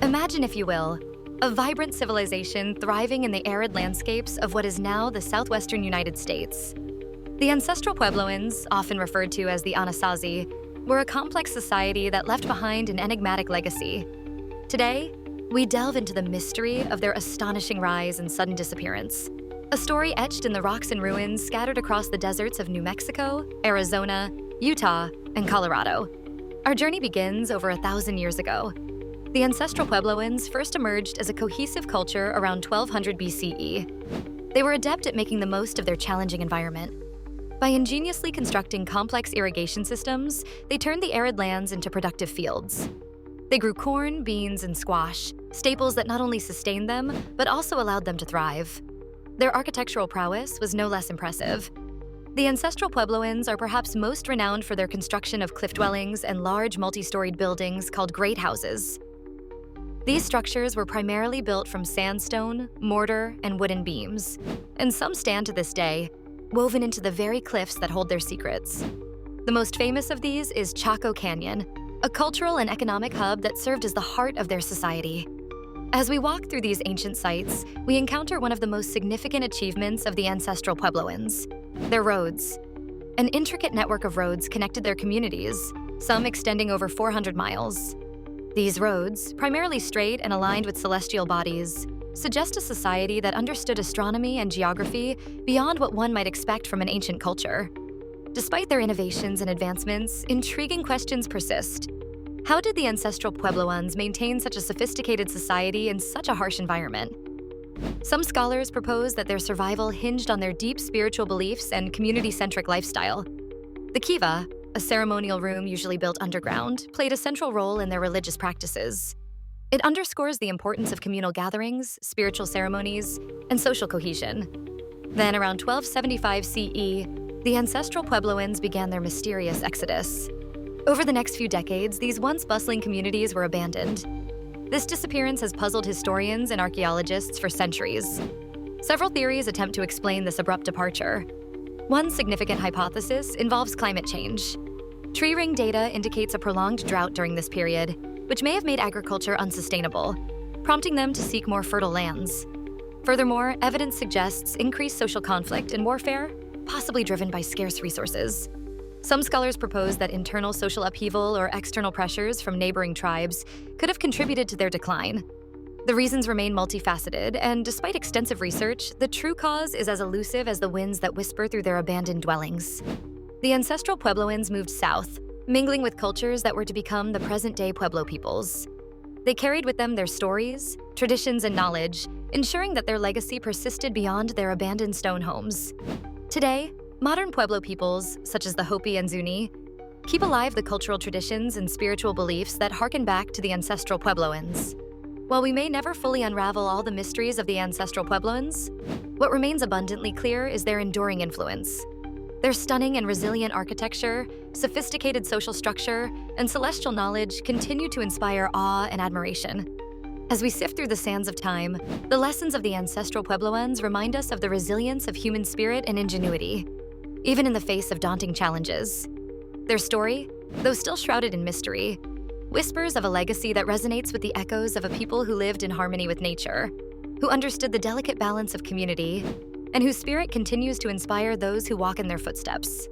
Imagine, if you will, a vibrant civilization thriving in the arid landscapes of what is now the southwestern United States. The Ancestral Puebloans, often referred to as the Anasazi, were a complex society that left behind an enigmatic legacy. Today, we delve into the mystery of their astonishing rise and sudden disappearance, a story etched in the rocks and ruins scattered across the deserts of New Mexico, Arizona, Utah, and Colorado. Our journey begins over 1,000 years ago. The Ancestral Puebloans first emerged as a cohesive culture around 1200 BCE. They were adept at making the most of their challenging environment. By ingeniously constructing complex irrigation systems, they turned the arid lands into productive fields. They grew corn, beans, and squash, staples that not only sustained them, but also allowed them to thrive. Their architectural prowess was no less impressive. The Ancestral Puebloans are perhaps most renowned for their construction of cliff dwellings and large multi-storied buildings called great houses. These structures were primarily built from sandstone, mortar, and wooden beams, and some stand to this day, woven into the very cliffs that hold their secrets. The most famous of these is Chaco Canyon, a cultural and economic hub that served as the heart of their society. As we walk through these ancient sites, we encounter one of the most significant achievements of the Ancestral Puebloans: their roads. An intricate network of roads connected their communities, some extending over 400 miles. These roads, primarily straight and aligned with celestial bodies, suggest a society that understood astronomy and geography beyond what one might expect from an ancient culture. Despite their innovations and advancements, intriguing questions persist. How did the Ancestral Puebloans maintain such a sophisticated society in such a harsh environment? Some scholars propose that their survival hinged on their deep spiritual beliefs and community-centric lifestyle. The kiva, a ceremonial room usually built underground, played a central role in their religious practices. It underscores the importance of communal gatherings, spiritual ceremonies, and social cohesion. Then, around 1275 CE, the Ancestral Puebloans began their mysterious exodus. Over the next few decades, these once bustling communities were abandoned. This disappearance has puzzled historians and archaeologists for centuries. Several theories attempt to explain this abrupt departure. One significant hypothesis involves climate change. Tree ring data indicates a prolonged drought during this period, which may have made agriculture unsustainable, prompting them to seek more fertile lands. Furthermore, evidence suggests increased social conflict and warfare, possibly driven by scarce resources. Some scholars propose that internal social upheaval or external pressures from neighboring tribes could have contributed to their decline. The reasons remain multifaceted, and despite extensive research, the true cause is as elusive as the winds that whisper through their abandoned dwellings. The Ancestral Puebloans moved south, mingling with cultures that were to become the present-day Pueblo peoples. They carried with them their stories, traditions, and knowledge, ensuring that their legacy persisted beyond their abandoned stone homes. Today, modern Pueblo peoples, such as the Hopi and Zuni, keep alive the cultural traditions and spiritual beliefs that harken back to the Ancestral Puebloans. While we may never fully unravel all the mysteries of the Ancestral Puebloans, what remains abundantly clear is their enduring influence. Their stunning and resilient architecture, sophisticated social structure, and celestial knowledge continue to inspire awe and admiration. As we sift through the sands of time, the lessons of the Ancestral Puebloans remind us of the resilience of human spirit and ingenuity, even in the face of daunting challenges. Their story, though still shrouded in mystery, whispers of a legacy that resonates with the echoes of a people who lived in harmony with nature, who understood the delicate balance of community, and whose spirit continues to inspire those who walk in their footsteps.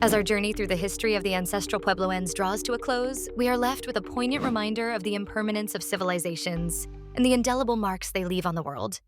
As our journey through the history of the Ancestral Puebloans draws to a close, we are left with a poignant reminder of the impermanence of civilizations and the indelible marks they leave on the world.